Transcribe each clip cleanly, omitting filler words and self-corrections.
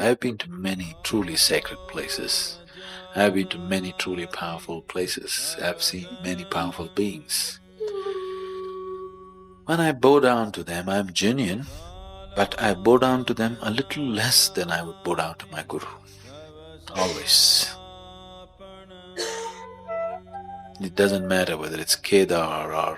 I've been to many truly sacred places. I've been to many truly powerful places. I've seen many powerful beings. When I bow down to them, I'm genuine, but I bow down to them a little less than I would bow down to my Guru. Always. It doesn't matter whether it's Kedar or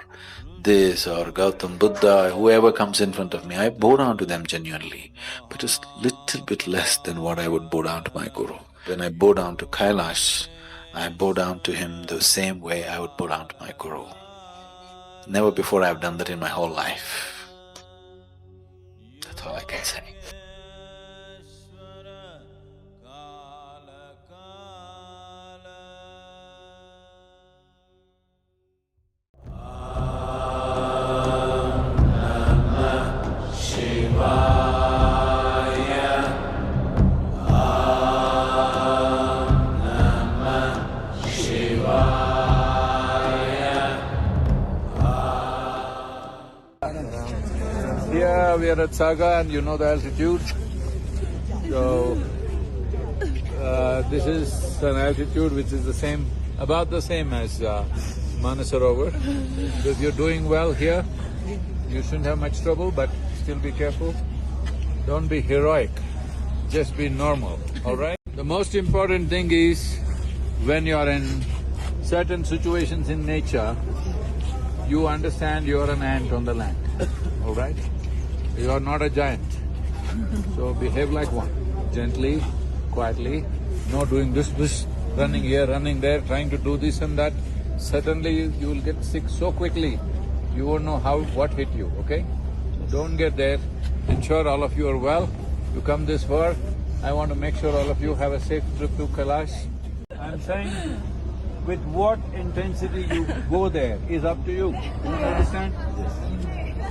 this or Gautam Buddha, whoever comes in front of me, I bow down to them genuinely, but just little bit less than what I would bow down to my Guru. When I bow down to Kailash, I bow down to him the same way I would bow down to my Guru. Never before I've done that in my whole life. That's all I can say. Here we are at Saga and you know the altitude. So this is an altitude which is the same, about the same as Mansarovar. So if you're doing well here, you shouldn't have much trouble, but still be careful. Don't be heroic, just be normal, all right? The most important thing is when you're in certain situations in nature, you understand you're an ant on the land, all right? You are not a giant. So behave like one, gently, quietly, no doing this, running here, running there, trying to do this and that. Suddenly you will get sick so quickly, you won't know what hit you, okay? Don't get there. Ensure all of you are well. You come this far, I want to make sure all of you have a safe trip to Kailash. I'm saying with what intensity you go there is up to you. You understand?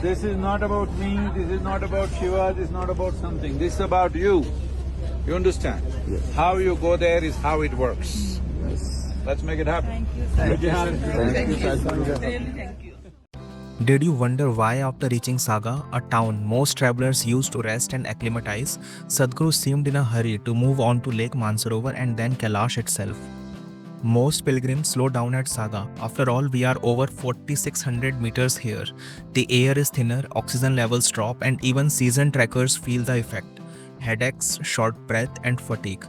This is not about me, this is not about Shiva, this is not about something. This is about you. You understand? Yes. How you go there is how it works. Yes. Let's make it happen. Thank you, sir. Thank you. Did you wonder why after reaching Saga, a town most travelers used to rest and acclimatize, Sadhguru seemed in a hurry to move on to Lake Mansarovar and then Kailash itself? Most pilgrims slow down at Saga. After all, we are over 4,600 meters here. The air is thinner, oxygen levels drop, and even seasoned trekkers feel the effect. Headaches, short breath, and fatigue.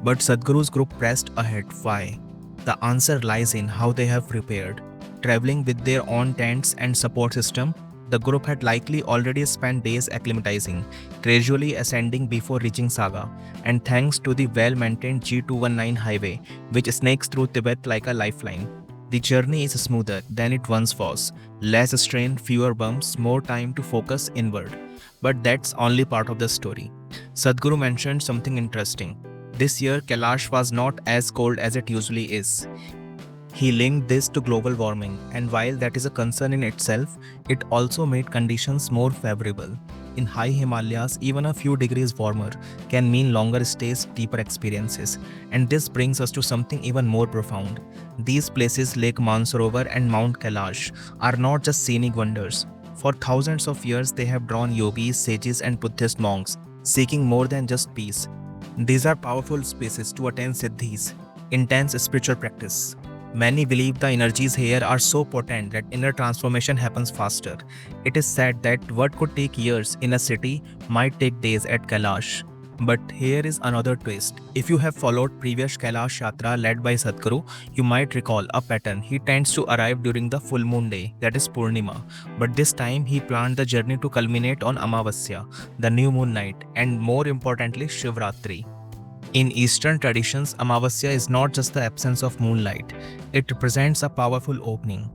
But Sadhguru's group pressed ahead. Why? The answer lies in how they have prepared. Traveling with their own tents and support system, the group had likely already spent days acclimatizing, gradually ascending before reaching Saga, and thanks to the well-maintained G219 highway, which snakes through Tibet like a lifeline, the journey is smoother than it once was, less strain, fewer bumps, more time to focus inward. But that's only part of the story. Sadhguru mentioned something interesting. This year, Kailash was not as cold as it usually is. He linked this to global warming, and while that is a concern in itself, it also made conditions more favorable. In high Himalayas, even a few degrees warmer can mean longer stays, deeper experiences. And this brings us to something even more profound. These places, Lake Mansarovar and Mount Kailash, are not just scenic wonders. For thousands of years, they have drawn yogis, sages, and Buddhist monks, seeking more than just peace. These are powerful spaces to attain siddhis, intense spiritual practice. Many believe the energies here are so potent that inner transformation happens faster. It is said that what could take years in a city might take days at Kailash. But here is another twist. If you have followed previous Kailash Yatra led by Sadhguru, you might recall a pattern. He tends to arrive during the full moon day, that is Purnima. But this time he planned the journey to culminate on Amavasya, the new moon night, and more importantly Shivaratri. In Eastern traditions, Amavasya is not just the absence of moonlight, it represents a powerful opening.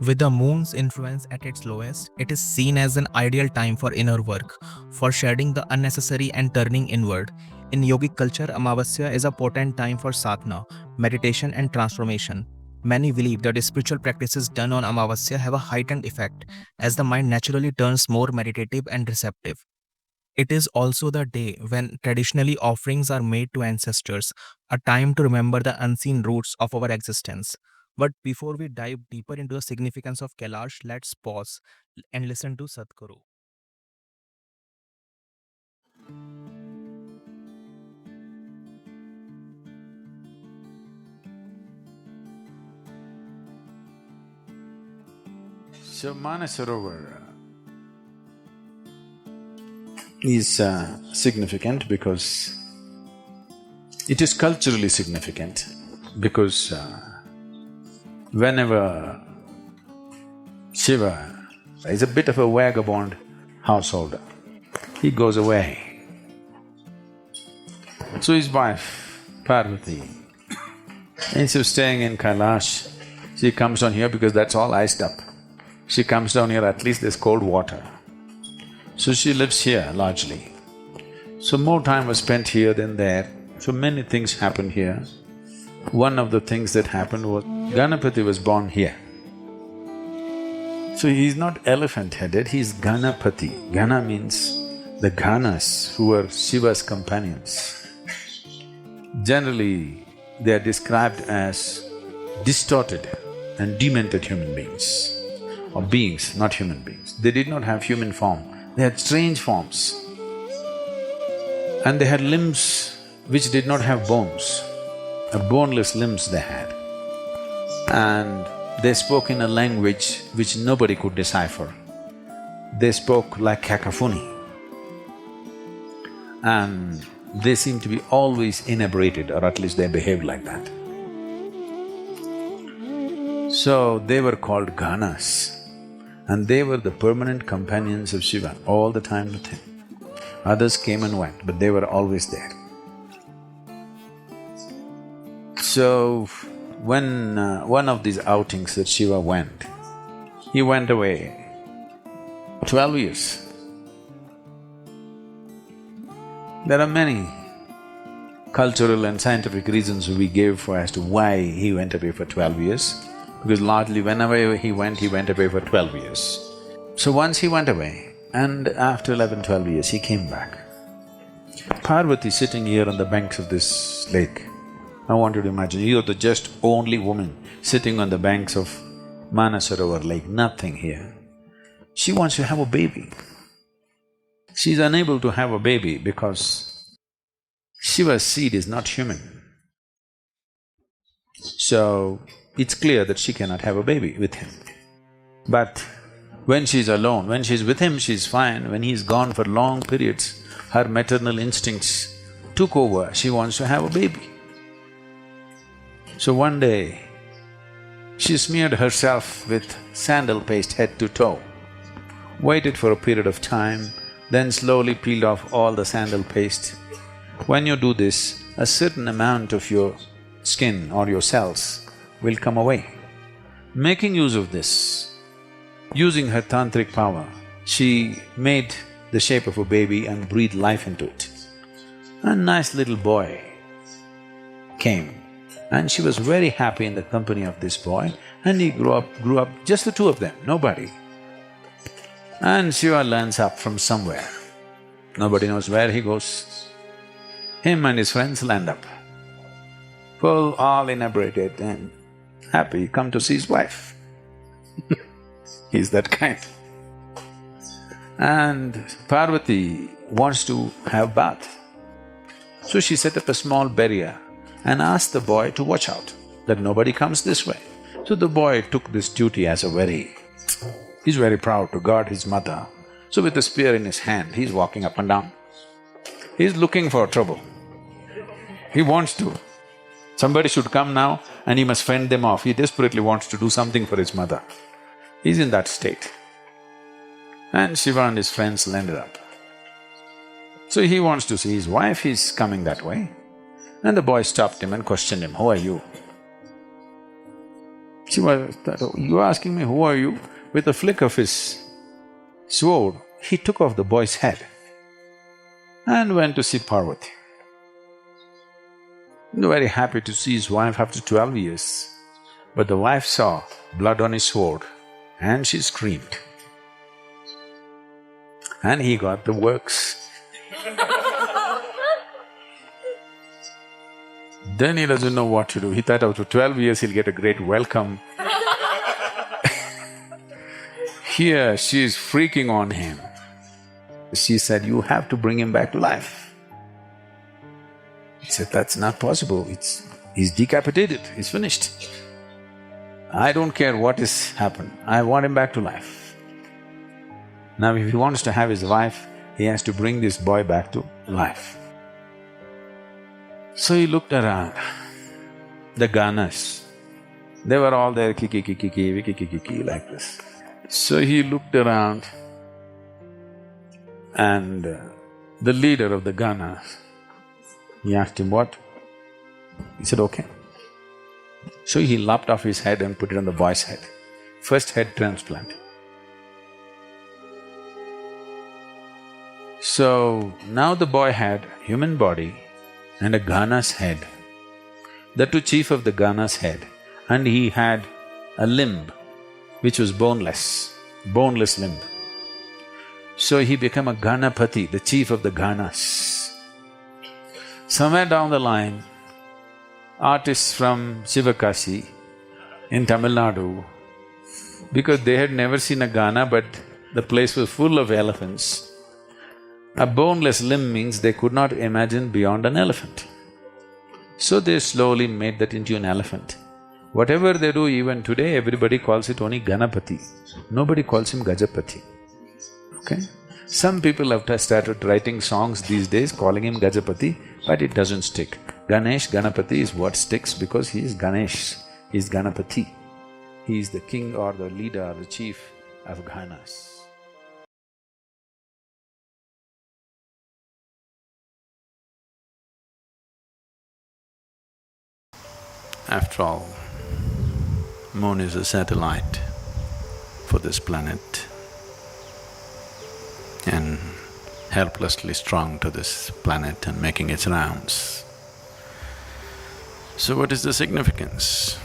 With the moon's influence at its lowest, it is seen as an ideal time for inner work, for shedding the unnecessary and turning inward. In yogic culture, Amavasya is a potent time for sadhana, meditation and transformation. Many believe that spiritual practices done on Amavasya have a heightened effect, as the mind naturally turns more meditative and receptive. It is also the day when traditionally offerings are made to ancestors, a time to remember the unseen roots of our existence. But before we dive deeper into the significance of Kailash, let's pause and listen to Sadhguru. So Mansarovar is significant because it is culturally significant because whenever Shiva is a bit of a vagabond householder, he goes away. So his wife, Parvati, instead of staying in Kailash, she comes down here because that's all iced up. She comes down here, at least there's cold water. So she lives here largely. So more time was spent here than there, so many things happened here. One of the things that happened was Ganapati was born here. So he's not elephant-headed, he's Ganapati. Gana means the Ganas who were Shiva's companions. Generally, they are described as distorted and demented human beings, or beings, not human beings. They did not have human form, they had strange forms. And they had limbs which did not have bones, boneless limbs they had. And they spoke in a language which nobody could decipher. They spoke like cacophony. And they seemed to be always inebriated, or at least they behaved like that. So they were called Ganas, and they were the permanent companions of Shiva, all the time with him. Others came and went, but they were always there. So, when one of these outings that Shiva went, he went away 12 years. There are many cultural and scientific reasons we gave for as to why he went away for 12 years, because largely whenever he went away for 12 years. So once he went away, and after 11, 12 years he came back. Parvati sitting here on the banks of this lake. I want you to imagine, you're the just only woman sitting on the banks of Mansarovar lake, nothing here. She wants to have a baby. She's unable to have a baby because Shiva's seed is not human. So, it's clear that she cannot have a baby with him. But when she's alone, when she's with him, she's fine. When he's gone for long periods, her maternal instincts took over, she wants to have a baby. So one day, she smeared herself with sandal paste head to toe, waited for a period of time, then slowly peeled off all the sandal paste. When you do this, a certain amount of your skin or your cells will come away. Making use of this, using her tantric power, she made the shape of a baby and breathed life into it. A nice little boy came, and she was very happy in the company of this boy, and he grew up, just the two of them, nobody. And Shiva lands up from somewhere, nobody knows where he goes. Him and his friends land up, full, all inebriated and happy, come to see his wife. He's that kind. And Parvati wants to have bath. So she set up a small barrier and asked the boy to watch out, that nobody comes this way. So the boy took this duty as a he's very proud to guard his mother. So with a spear in his hand, he's walking up and down. He's looking for trouble. He wants to. Somebody should come now and he must fend them off. He desperately wants to do something for his mother. He's in that state. And Shiva and his friends landed up. So he wants to see his wife, he's coming that way. And the boy stopped him and questioned him, "Who are you?" Shiva thought, "Oh, you asking me, who are you?" With a flick of his sword, he took off the boy's head and went to see Parvati. Very happy to see his wife after 12 years. But the wife saw blood on his sword and she screamed. And he got the works. Then he doesn't know what to do. He thought after 12 years he'll get a great welcome. Here she is freaking on him. She said, "You have to bring him back to life." He said, "That's not possible, he's decapitated, he's finished." I don't care what has happened, I want him back to life. Now if he wants to have his wife, he has to bring this boy back to life. So he looked around, the Ganas, they were all there, kiki, kiki, kiki, kiki, kiki, like this. So he looked around and the leader of the Ganas, he asked him, what? He said, okay. So he lopped off his head and put it on the boy's head. First head transplant. So now the boy had human body and a Gana's head. The two chief of the Gana's head, and he had a limb which was boneless limb. So he became a Ganapati, the chief of the Ganas. Somewhere down the line, artists from Sivakasi in Tamil Nadu, because they had never seen a Gana but the place was full of elephants, a boneless limb means they could not imagine beyond an elephant. So they slowly made that into an elephant. Whatever they do even today, everybody calls it only Ganapati. Nobody calls him Gajapati, okay? Some people have started writing songs these days calling him Gajapati, but it doesn't stick. Ganesh, Ganapati is what sticks because he is Ganesh, he is Ganapati. He is the king or the leader or the chief of Ganas. After all, moon is a satellite for this planet and helplessly strung to this planet and making its rounds. So what is the significance?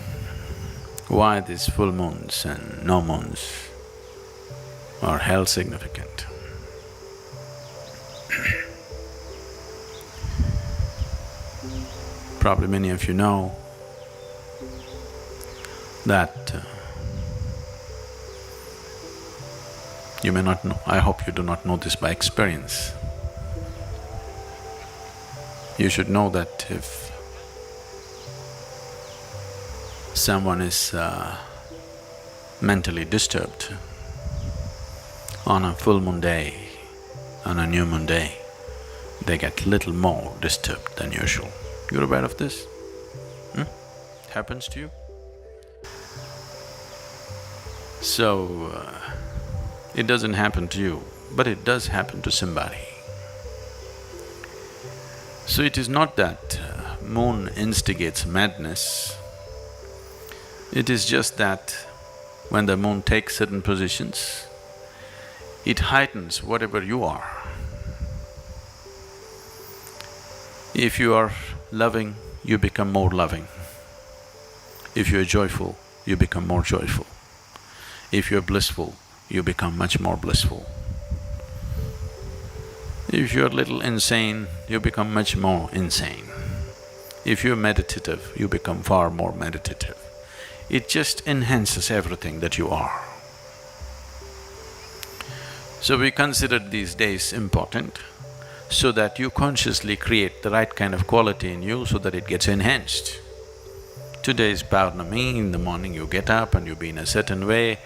Why these full moons and no moons are held significant? Probably many of you know that you may not know, I hope you do not know this by experience. You should know that if someone is mentally disturbed on a full moon day, on a new moon day, they get little more disturbed than usual. You're aware of this? Happens to you? So, it doesn't happen to you, but it does happen to somebody. So it is not that moon instigates madness, it is just that when the moon takes certain positions, it heightens whatever you are. If you are loving, you become more loving. If you are joyful, you become more joyful. If you're blissful, you become much more blissful. If you're a little insane, you become much more insane. If you're meditative, you become far more meditative. It just enhances everything that you are. So we consider these days important so that you consciously create the right kind of quality in you so that it gets enhanced. Today is Paurnami, in the morning you get up and you be in a certain way,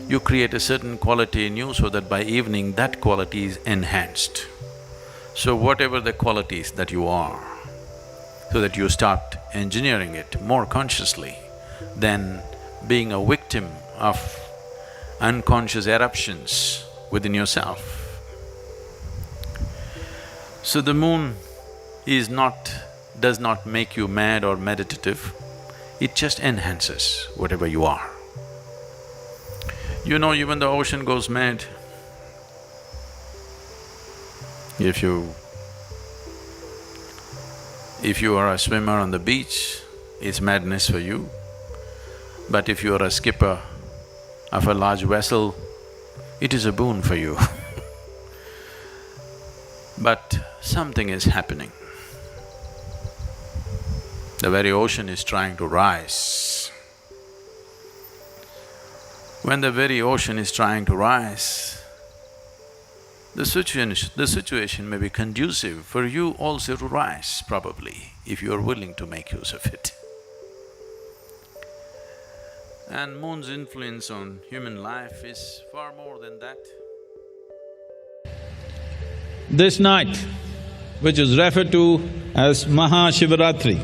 you create a certain quality in you so that by evening that quality is enhanced. So whatever the qualities that you are, so that you start engineering it more consciously than being a victim of unconscious eruptions within yourself. So the moon does not make you mad or meditative, it just enhances whatever you are. You know, even the ocean goes mad. If you are a swimmer on the beach, it's madness for you. But if you are a skipper of a large vessel, it is a boon for you. But something is happening. The very ocean is trying to rise. When the very ocean is trying to rise, the situation may be conducive for you also to rise, probably, if you are willing to make use of it. And moon's influence on human life is far more than that. This night, which is referred to as Maha Shivaratri.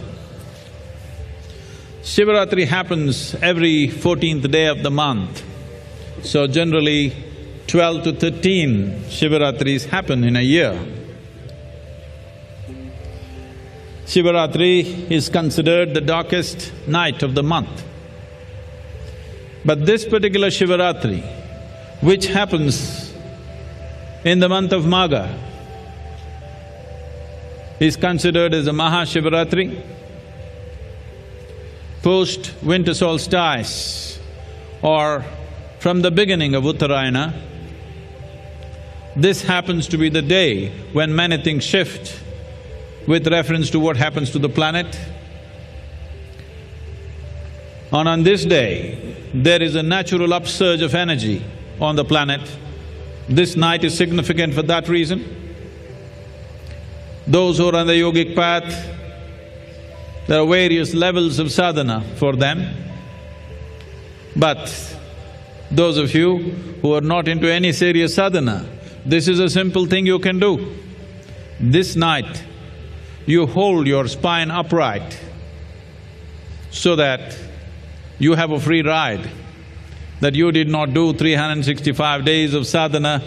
Shivaratri happens every 14th day of the month. So generally, 12 to 13 Shivaratris happen in a year. Shivaratri is considered the darkest night of the month. But this particular Shivaratri, which happens in the month of Magha, is considered as a Maha Shivaratri. Post-winter solstice or from the beginning of Uttarayana, this happens to be the day when many things shift with reference to what happens to the planet. And on this day, there is a natural upsurge of energy on the planet. This night is significant for that reason. Those who are on the yogic path, there are various levels of sadhana for them. But those of you who are not into any serious sadhana, this is a simple thing you can do. This night, you hold your spine upright so that you have a free ride, that you did not do 365 days of sadhana,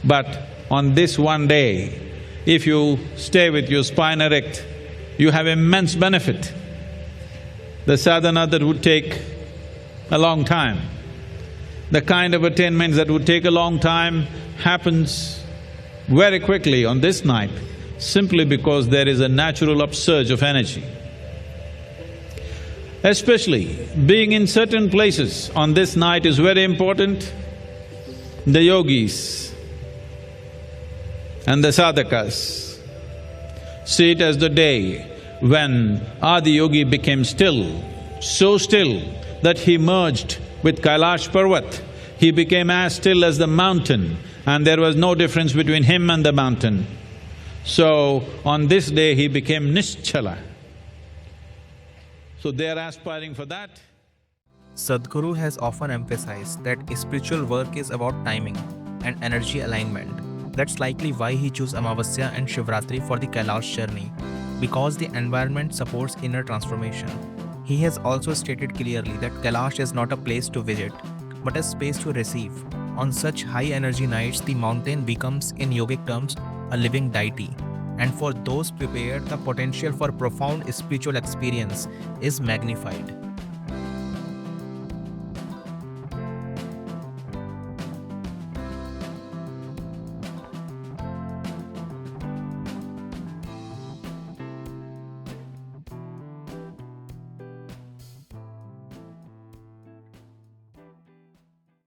but on this one day, if you stay with your spine erect, you have immense benefit. The sadhana that would take a long time, the kind of attainments that would take a long time happens very quickly on this night, simply because there is a natural upsurge of energy. Especially being in certain places on this night is very important. The yogis and the sadhakas see it as the day when Adiyogi became still, so still that he merged with Kailash Parvat. He became as still as the mountain and there was no difference between him and the mountain. So, on this day he became Nischala. So they are aspiring for that. Sadhguru has often emphasized that spiritual work is about timing and energy alignment. That's likely why he chose Amavasya and Shivaratri for the Kailash journey, because the environment supports inner transformation. He has also stated clearly that Kailash is not a place to visit, but a space to receive. On such high energy nights, the mountain becomes, in yogic terms, a living deity. And for those prepared, the potential for profound spiritual experience is magnified.